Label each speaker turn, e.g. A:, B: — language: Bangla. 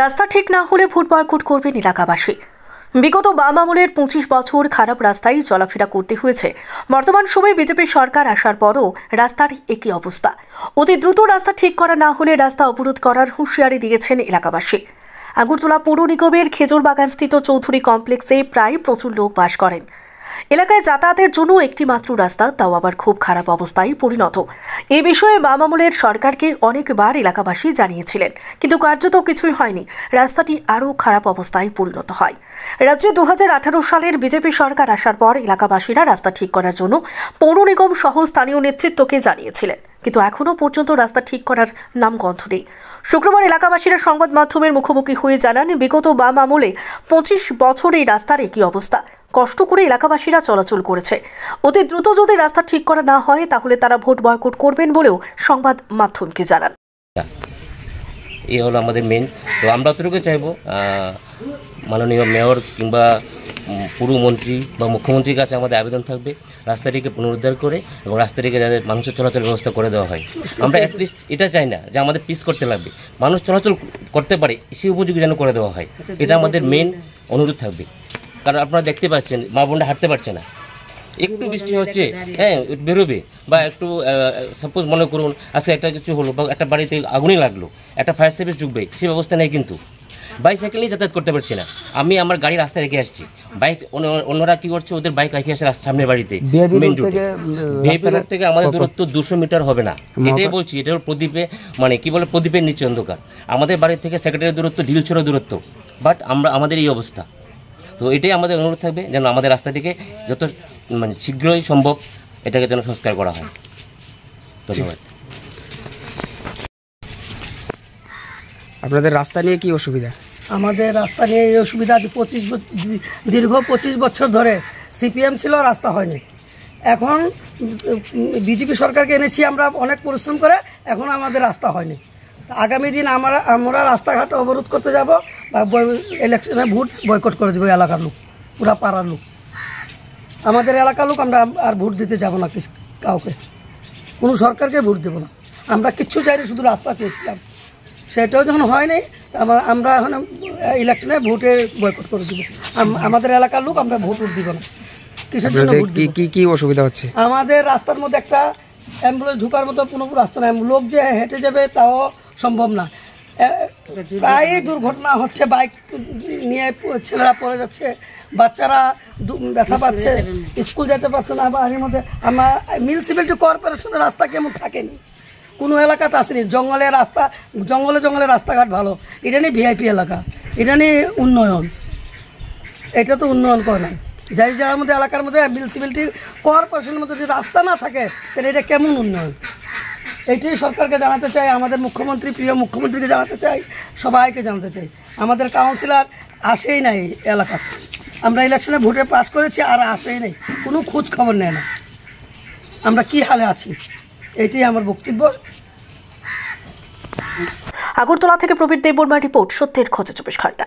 A: রাস্তা ঠিক না হলে ভোট বয়কট করবেন এলাকাবাসী। বিগত বাম আমলের 25 বছর খারাপ রাস্তায় চলাফেরা করতে হয়েছে। বর্তমান সময়ে বিজেপি সরকার আসার পরও রাস্তার একই অবস্থা। অতি দ্রুত রাস্তা ঠিক করা না হলে রাস্তা অবরোধ করার হুঁশিয়ারি দিয়েছেন এলাকাবাসী। আগরতলা পৌর নিগমের খেজুরবাগান স্থিত চৌধুরী কমপ্লেক্সে প্রায় প্রচুর লোক বাস করেন। এলাকায় যাতায়াতের জন্য একটি মাত্র রাস্তা, তাও আবার খুব খারাপ অবস্থায় পরিণত। এ বিষয়ে বাম আমলের সরকারকে অনেকবার এলাকাবাসী জানিয়েছিলেন, কিন্তু কার্যত কিছুই হয়নি। রাস্তাটি আরও খারাপ অবস্থায় পরিণত হয়। রাজ্যে 2018 সালের বিজেপি সরকার আসার পর এলাকাবাসীরা রাস্তা ঠিক করার জন্য পৌর নিগম সহ স্থানীয় নেতৃত্বকে জানিয়েছিলেন, কিন্তু এখনও পর্যন্ত রাস্তা ঠিক করার নামগন্ধ নেই। শুক্রবার এলাকাবাসীরা সংবাদ মাধ্যমের মুখোমুখি হয়ে জানান, বিগত বাম আমলে 25 বছর এই রাস্তার একই অবস্থা। কষ্ট করে এলাকাবাসীরা চলাচল করেছে। অতি দ্রুত যদি রাস্তা ঠিক করা না হয় তাহলে তারা ভোট বয়কট করবেন বলেও সংবাদ মাধ্যমকে জানান।
B: এই হলো আমাদের মেন। তো আমরা অতটুকু চাইবো মাননীয় মেয়র কিংবা পুরমন্ত্রী বা মুখ্যমন্ত্রীর কাছে আমাদের আবেদন থাকবে, রাস্তাটিকে পুনরুদ্ধার করে এবং রাস্তাটিকে যাতে মানুষের চলাচলের ব্যবস্থা করে দেওয়া হয়। আমরা অ্যাটলিস্ট এটা চাই না যে আমাদের পিস করতে লাগবে, মানুষ চলাচল করতে পারে সেই উপযোগী যেন করে দেওয়া হয়। এটা আমাদের মেন অনুরোধ থাকবে। কারণ আপনারা দেখতে পাচ্ছেন মা বোনরা হাঁটতে পারছে না, একটু বৃষ্টি হচ্ছে হ্যাঁ বেরোবে, বা একটু সাপোজ মনে করুন আজকে একটা কিছু হলো বা একটা বাড়িতে আগুনই লাগলো, একটা ফায়ার সার্ভিস ঢুকবে সেই ব্যবস্থা নেই, কিন্তু বাইসাইকেল নিয়ে যাতায়াত করতে পারছি না। আমি আমার গাড়ি রাস্তায় রেখে আসছি, বাইক অন্যরা কি করছে ওদের বাইক রেখে আসে সামনের বাড়িতে। মেন রোড থেকে আমাদের দূরত্ব 200 মিটার হবে না, এটাই বলছি। এটা প্রদীপে মানে কি বলে প্রদীপের নিচে অন্ধকার। আমাদের বাড়ি থেকে সেক্রেটারির দূরত্ব ঢিলছড়ো দূরত্ব, বাট আমাদের এই অবস্থা। তো এটাই আমাদের অনুরোধ থাকবে যেন আমাদের রাস্তাটিকে যত মানে শীঘ্রই সম্ভব এটাকে যেন সংস্কার করা হয়। ধন্যবাদ।
C: আপনাদের রাস্তা নিয়ে কি অসুবিধা?
D: আমাদের রাস্তা নিয়ে এই অসুবিধা দীর্ঘ 25 বছর ধরে সিপিএম ছিল, রাস্তা হয়নি। এখন বিজেপি সরকারকে এনেছি আমরা অনেক পরিশ্রম করে, এখন আমাদের রাস্তা হয়নি। আগামী দিন আমরা রাস্তাঘাট অবরোধ করতে যাব বা ইলেকশনে ভোট বয়কট করে দেবো। এলাকার লোক, পুরা পাড়ার লোক, আমাদের এলাকার লোক আমরা আর ভোট দিতে যাব না কাউকে, কোনো সরকারকে ভোট দেবো না। আমরা কিচ্ছু চাইনি, শুধু রাস্তা চেয়েছিলাম। সেটাও যখন হয়নি আমরা এখন ইলেকশনে ভোটে বয়কট করে দেবো। আমাদের এলাকার লোক আমরা ভোট দিব না। কিসের জন্য ভোট দিব? কি অসুবিধা হচ্ছে? আমাদের রাস্তার মধ্যে একটা অ্যাম্বুলেন্স ঢোকার মতো কোনো রাস্তা নাই, লোক যে হেঁটে যাবে তাও সম্ভব না। প্রায় দুর্ঘটনা হচ্ছে, বাইক নিয়ে ছেলেরা পড়ে যাচ্ছে, বাচ্চারা ব্যথা পাচ্ছে, স্কুল যেতে পারছে না। বাড়ির মধ্যে আমার মিউনিসিপ্যালিটি কর্পোরেশনের রাস্তা কেমন থাকেনি, কোনো এলাকাতে আসেনি। জঙ্গলে রাস্তাঘাট ভালো, এটা নিয়ে ভিআইপি এলাকা, এটা নিয়ে উন্নয়ন, এটা তো উন্নয়ন করে না। যার মধ্যে এলাকার মধ্যে মিউনিসিপ্যালিটি কর্পোরেশনের মধ্যে যদি রাস্তা না থাকে তাহলে এটা কেমন উন্নয়ন? এইটাই সরকারকে জানাতে চাই, আমাদের মুখ্যমন্ত্রী, প্রিয় মুখ্যমন্ত্রীকে জানাতে চাই, সবাইকে জানাতে চাই। আমাদের কাউন্সিলর আসেই নাই এলাকা, আমরা ইলেকশনে ভোটে পাস করেছি আর আসেই নেই, কোনো খোঁজ খবর নেয় না আমরা কি হালে আছি। এটাই আমার বক্তব্য।
A: আগরতলা থেকে প্রবীর দেববর্মা রিপোর্ট, সত্যের খোঁজে 24 ঘন্টা।